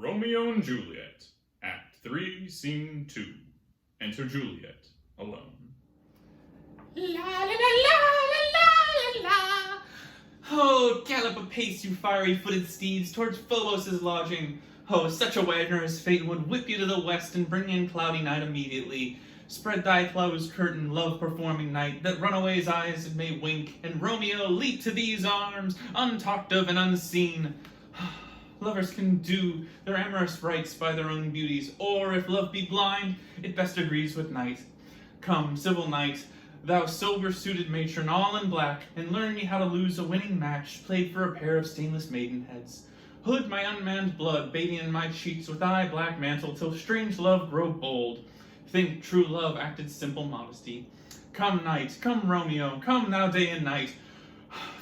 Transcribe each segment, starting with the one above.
Romeo and Juliet, Act 3, Scene 2. Enter Juliet, alone. La la la la la la la. Oh, gallop apace, you fiery-footed steeds, towards Phobos' lodging. Oh, such a Wagner's fate would whip you to the west and bring in cloudy night immediately. Spread thy closed curtain, love-performing night, that runaways' eyes may wink, and Romeo leap to these arms, untalked of and unseen. Lovers can do their amorous rites by their own beauties, or, if love be blind, it best agrees with night. Come, civil knight, thou sober-suited matron, all in black, and learn me how to lose a winning match, played for a pair of stainless maidenheads. Hood my unmanned blood, bathing in my cheeks with thy black mantle, till strange love grow bold. Think true love acted simple modesty. Come, knight, come, Romeo, come thou day and night,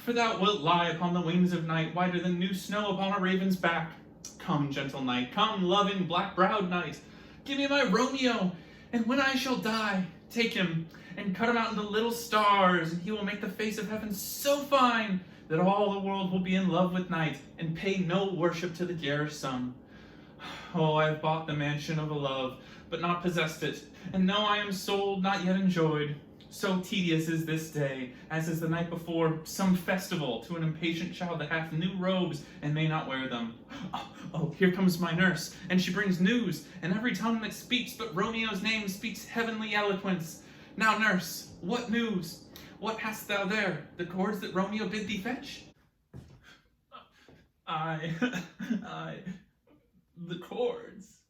for thou wilt lie upon the wings of night, whiter than new snow upon a raven's back. Come, gentle knight, come, loving, black-browed knight, give me my Romeo, and when I shall die, take him, and cut him out into little stars, and he will make the face of heaven so fine, that all the world will be in love with night, and pay no worship to the garish sun. Oh, I have bought the mansion of a love, but not possessed it, and though I am sold, not yet enjoyed. So tedious is this day, as is the night before some festival to an impatient child that hath new robes and may not wear them. Oh, here comes my nurse, and she brings news, and every tongue that speaks but Romeo's name speaks heavenly eloquence. Now, nurse, what news? What hast thou there? The cords that Romeo bid thee fetch? The cords.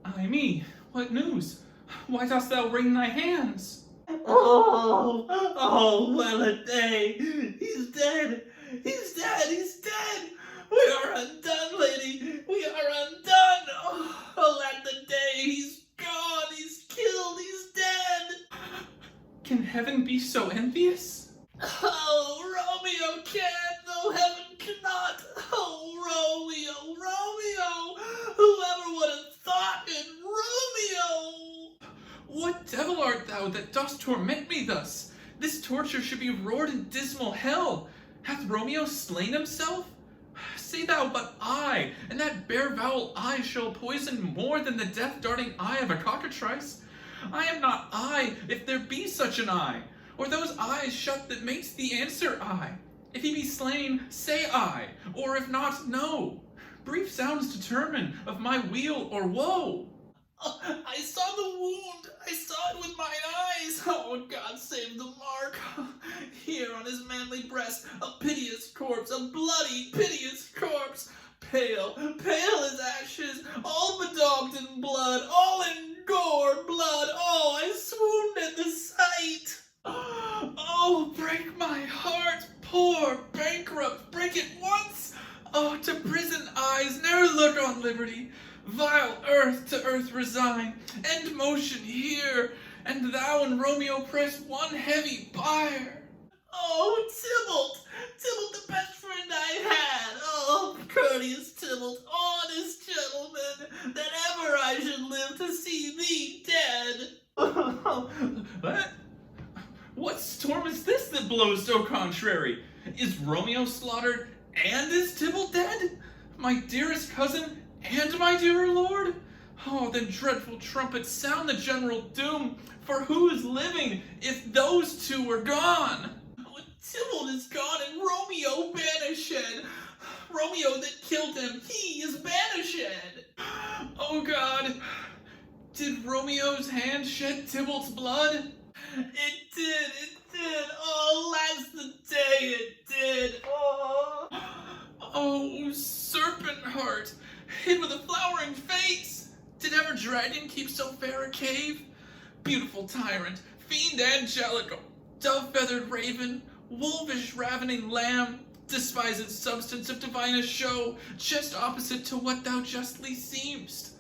Ay me, what news? Why dost thou wring thy hands? Oh, well a day! He's dead! He's dead! He's dead! We are undone, lady! We are undone! Oh, let the day! He's gone! He's killed! He's dead! Can heaven be so envious? Oh, Romeo can, though heaven cannot! Oh, Romeo, Romeo! Whoever would have thought it, Romeo! What devil art thou that dost torment me thus? This torture should be roared in dismal hell. Hath Romeo slain himself? Say thou but I, and that bare vowel I shall poison more than the death-darting eye of a cockatrice. I am not I, if there be such an eye, or those eyes shut that makes the answer I. If he be slain, say I, or if not, no. Brief sounds determine of my weal or woe. Oh, I saw the wound. I saw it with mine eyes. Oh, God save the mark. Here on his manly breast, a piteous corpse, a bloody, piteous corpse. Pale, pale as ashes, all bedaubed in blood, all in gore, blood. Oh, I swooned at the sight. Oh, break my heart, poor bankrupt, break it once. Oh, to prison eyes ne'er look on liberty. Vile earth to earth resign, end motion here, and thou and Romeo press one heavy bier. Oh, Tybalt, Tybalt, the best friend I had. Oh, courteous Tybalt, honest gentleman, that ever I should live to see thee dead. What storm is this that blows so contrary? Is Romeo slaughtered, and is Tybalt dead? My dearest cousin, and my dear lord? Oh, then dreadful trumpets sound the general doom, for who is living if those two are gone? Oh, Tybalt is gone and Romeo banished. Romeo that killed him, he is banished. Oh God, did Romeo's hand shed Tybalt's blood? It did. Oh, last the day it did. Oh, serpent heart, hid with a flowering face. Did ever dragon keep so fair a cave? Beautiful tyrant, fiend angelical, dove-feathered raven, wolvish ravening lamb, despised substance of divinest show, just opposite to what thou justly seemst.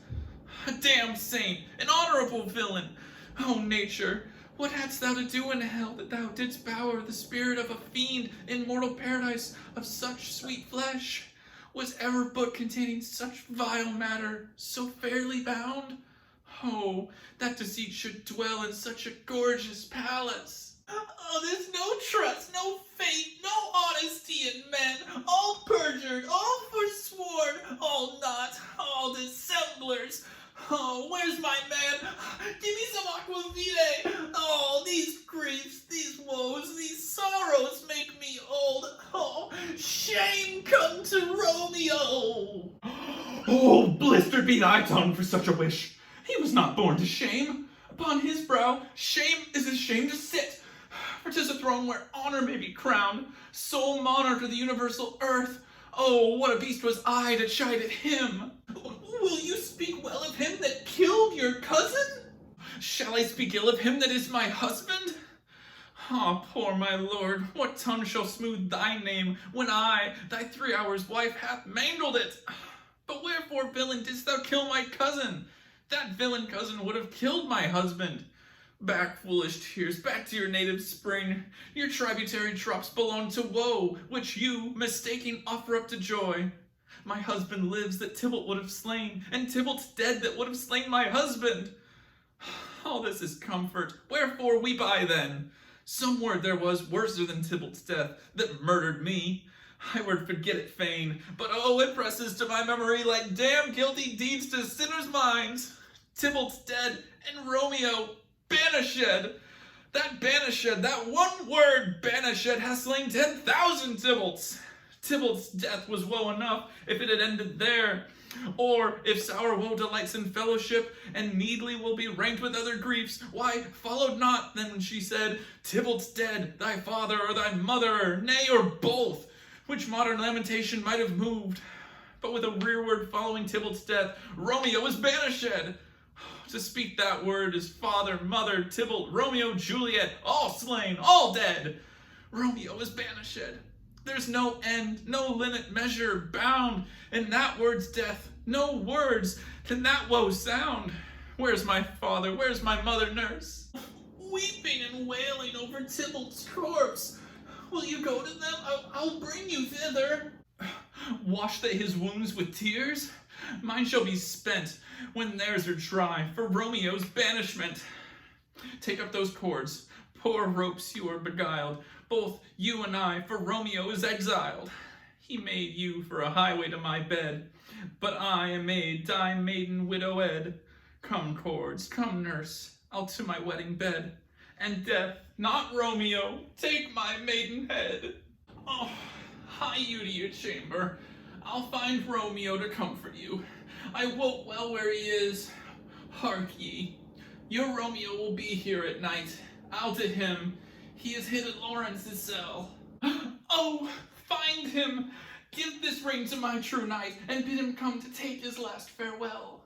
A damned saint, an honorable villain. O nature, what hadst thou to do in hell that thou didst bower the spirit of a fiend in mortal paradise of such sweet flesh? Was ever book containing such vile matter so fairly bound? Oh, that deceit should dwell in such a gorgeous palace. Oh, there's no trust, no faith, no honesty in men, all perjury. perjured, all forsworn, all not, all dissemblers. Oh, where's my man? Give me some aquavitae. Oh, these griefs, these woes, these sorrows make me old. Oh, shame come to Romeo. Oh, blistered be thy tongue for such a wish. He was not born to shame. Upon his brow, shame is his shame to sit. For 'tis a throne where honor may be crowned, sole monarch of the universal earth. Oh, what a beast was I to chide at him! Will you speak well of him that killed your cousin? Shall I speak ill of him that is my husband? Ah, poor my lord, what tongue shall smooth thy name, when I, thy 3 hours wife, hath mangled it? But wherefore, villain, didst thou kill my cousin? That villain cousin would have killed my husband. Back, foolish tears, back to your native spring. Your tributary drops belong to woe, which you, mistaking, offer up to joy. My husband lives that Tybalt would have slain, and Tybalt's dead that would have slain my husband. All this is comfort, wherefore weep I then? Some word there was worser than Tybalt's death, that murdered me. I would forget it fain, but oh, it presses to my memory like damn guilty deeds to sinners' minds. Tybalt's dead, and Romeo banished. That banished, that one word banished, has slain 10,000 Tybalts. Tybalt's death was woe enough if it had ended there. Or if sour woe delights in fellowship, and needly will be ranked with other griefs, why followed not then when she said, Tybalt's dead, thy father or thy mother, nay, or both, which modern lamentation might have moved. But with a rearward following Tybalt's death, Romeo was banished. To speak that word is father, mother, Tybalt, Romeo, Juliet, all slain, all dead. Romeo is banished. There's no end, no limit, measure, bound, in that word's death. No words can that woe sound. Where's my father? Where's my mother nurse? Weeping and wailing over Tybalt's corpse. Will you go to them? I'll bring you thither. Wash they his wounds with tears? Mine shall be spent when theirs are dry for Romeo's banishment. Take up those cords, poor ropes you are beguiled, both you and I, for Romeo is exiled. He made you for a highway to my bed, but I am made thy maiden widowed. Come cords, come nurse, I'll to my wedding bed, and death, not Romeo, take my maiden head. Oh, hie you to your chamber, I'll find Romeo to comfort you. I wot well where he is. Hark ye, your Romeo will be here at night. I'll to him, he is hid at Lawrence's cell. Oh, find him, give this ring to my true knight, and bid him come to take his last farewell.